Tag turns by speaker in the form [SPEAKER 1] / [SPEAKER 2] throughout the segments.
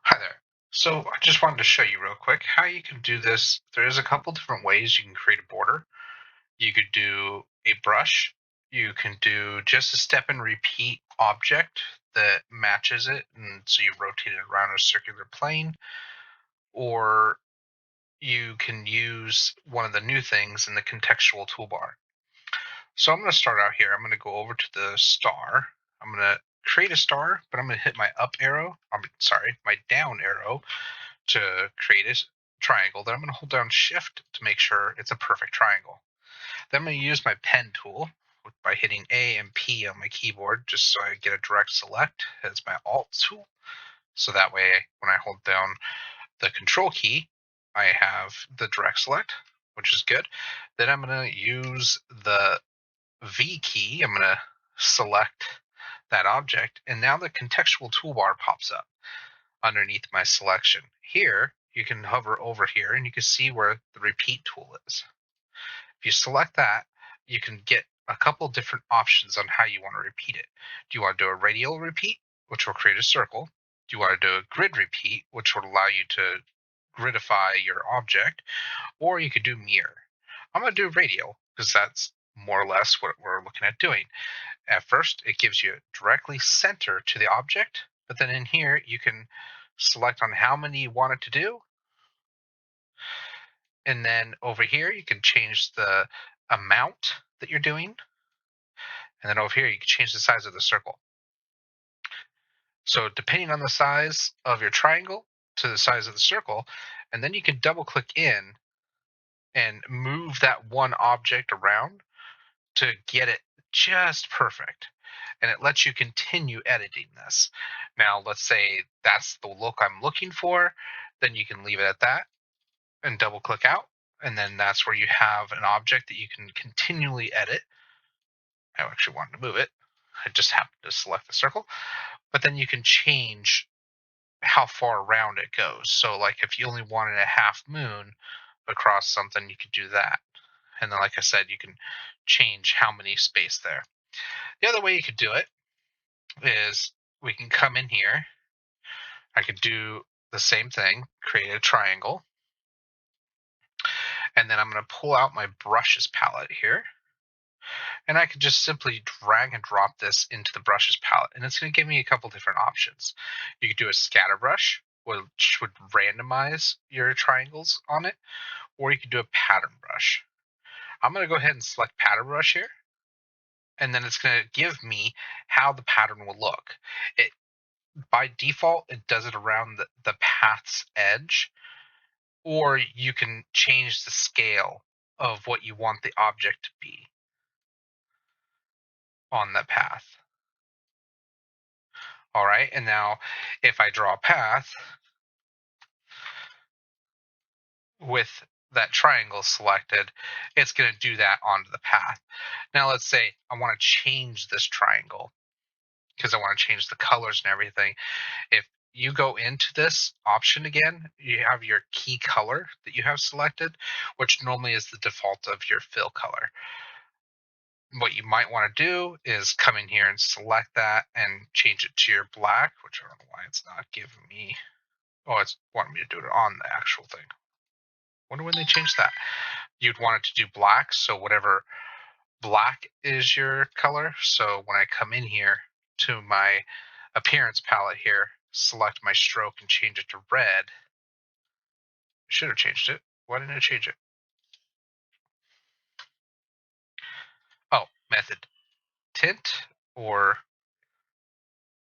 [SPEAKER 1] Hi there. So I just wanted to show you real quick how you can do this. There's a couple different ways you can create a border. You could do a brush. You can do just a step and repeat object that matches it, and so you rotate it around a circular plane. Or you can use one of the new things in the contextual toolbar. So I'm going to start out here. I'm going to go over to the star. I'm going to create a star, but I'm going to hit my up arrow. I'm sorry, my down arrow to create a triangle. Then I'm going to hold down shift to make sure it's a perfect triangle. Then I'm going to use my pen tool by hitting A and P on my keyboard just so I get a direct select as my alt tool. So that way, when I hold down the control key, I have the direct select, which is good. Then I'm going to use the V key. I'm going to select that object, and now the contextual toolbar pops up underneath my selection. Here, you can hover over here and you can see where the repeat tool is. If you select that, you can get a couple different options on how you want to repeat it. Do you want to do a radial repeat, which will create a circle? Do you want to do a grid repeat, which would allow you to gridify your object? Or you could do mirror. I'm going to do radial because that's more or less what we're looking at doing. At first, it gives you directly center to the object, but then in here, you can select on how many you want it to do. And then over here, you can change the amount that you're doing. And then over here, you can change the size of the circle. So depending on the size of your triangle to the size of the circle, and then you can double click in and move that one object around to get it just perfect. And it lets you continue editing this. Now, let's say that's the look I'm looking for, then you can leave it at that and double click out. And then that's where you have an object that you can continually edit. I actually wanted to move it. I just happened to select the circle. But then you can change how far around it goes. So, like if you only wanted a half moon across something, you could do that. And then, like I said, you can change how many space there. The other way you could do it is we can come in here. I could do the same thing, create a triangle. And then I'm going to pull out my brushes palette here. And I could just simply drag and drop this into the brushes palette. And it's going to give me a couple different options. You could do a scatter brush, which would randomize your triangles on it, or you could do a pattern brush. I'm going to go ahead and select pattern brush here. And then it's going to give me how the pattern will look. It by default, it does it around the path's edge, or you can change the scale of what you want the object to be on the path. All right, and now if I draw a path with that triangle selected, it's going to do that onto the path. Now let's say I want to change this triangle because I want to change the colors and everything. If you go into this option again, you have your key color that you have selected, which normally is the default of your fill color. What you might want to do is come in here and select that and change it to your black, which I don't know why it's not giving me. Oh, it's wanting me to do it on the actual thing. Wonder when they changed that. You'd want it to do black, so whatever black is your color. So when I come in here to my appearance palette here, select my stroke and change it to red. I should have changed it. Why didn't I change it? Oh, method. Tint or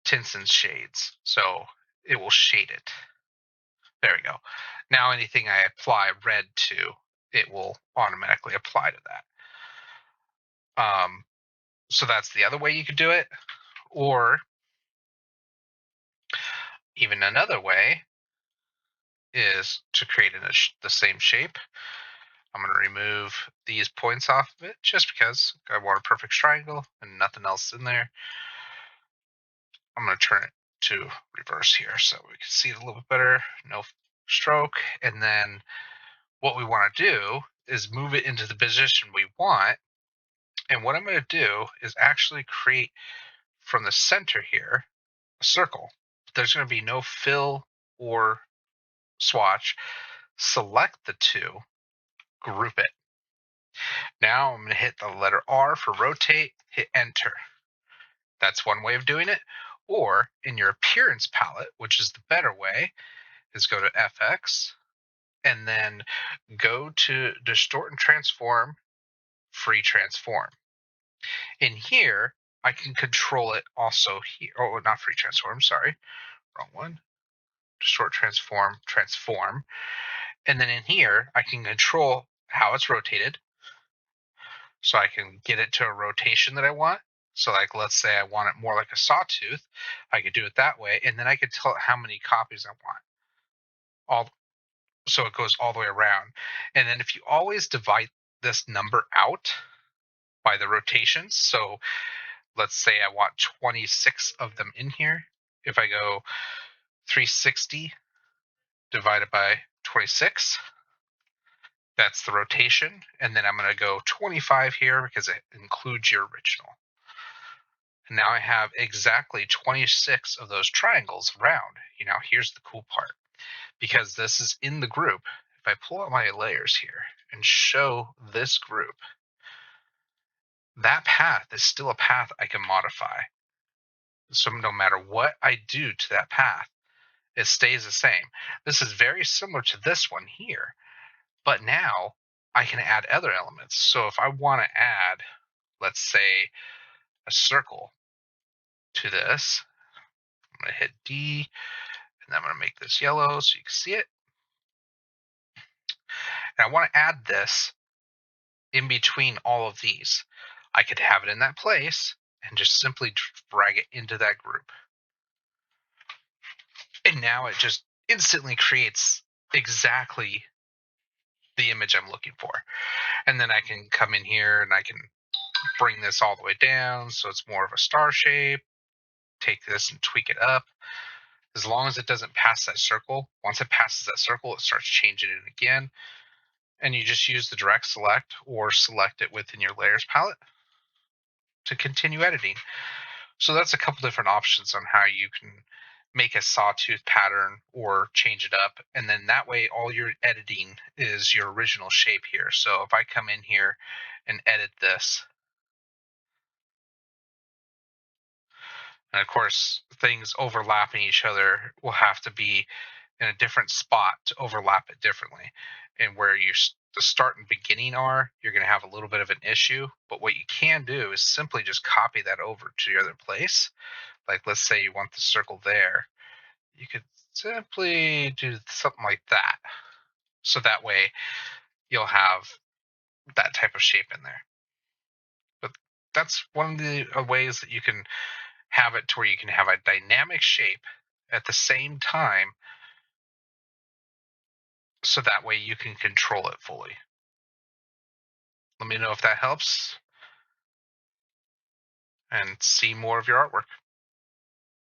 [SPEAKER 1] tints and shades. So it will shade it. There we go. Now anything I apply red to, it will automatically apply to that. So that's the other way you could do it. Or even another way is to create the same shape. I'm going to remove these points off of it just because I want a perfect triangle and nothing else in there. I'm going to turn it to reverse here so we can see it a little bit better. No stroke. And then what we want to do is move it into the position we want. And what I'm going to do is actually create from the center here a circle. There's going to be no fill or swatch, select the two, group it. Now I'm going to hit the letter R for rotate, hit enter. That's one way of doing it. Or in your appearance palette, which is the better way, is go to FX and then go to distort and transform, free transform. In here, I can control it also here. Oh, not free transform, sorry. Wrong one. Distort, transform, transform. And then in here, I can control how it's rotated. So I can get it to a rotation that I want. So like, let's say I want it more like a sawtooth. I could do it that way. And then I could tell it how many copies I want. So it goes all the way around. And then if you always divide this number out by the rotations, so let's say I want 26 of them in here. If I go 360 divided by 26, that's the rotation. And then I'm going to go 25 here because it includes your original. And now I have exactly 26 of those triangles around. Now here's the cool part. Because this is in the group, if I pull out my layers here and show this group, that path is still a path I can modify. So no matter what I do to that path, it stays the same. This is very similar to this one here, but now I can add other elements. So if I want to add, let's say, a circle to this, I'm going to hit D, and I'm going to make this yellow so you can see it. And I want to add this in between all of these. I could have it in that place and just simply drag it into that group. And now it just instantly creates exactly the image I'm looking for. And then I can come in here and I can bring this all the way down so it's more of a star shape, take this and tweak it up. As long as it doesn't pass that circle, once it passes that circle, it starts changing it again. And you just use the direct select or select it within your layers palette to continue editing. So that's a couple different options on how you can make a sawtooth pattern or change it up. And then that way all you're editing is your original shape here. So if I come in here and edit this, and of course things overlapping each other will have to be in a different spot to overlap it differently. And where the start and beginning are, you're going to have a little bit of an issue. But what you can do is simply just copy that over to your other place. Like let's say you want the circle there, you could simply do something like that. So that way you'll have that type of shape in there. But that's one of the ways that you can have it to where you can have a dynamic shape at the same time. So that way you can control it fully. Let me know if that helps and see more of your artwork.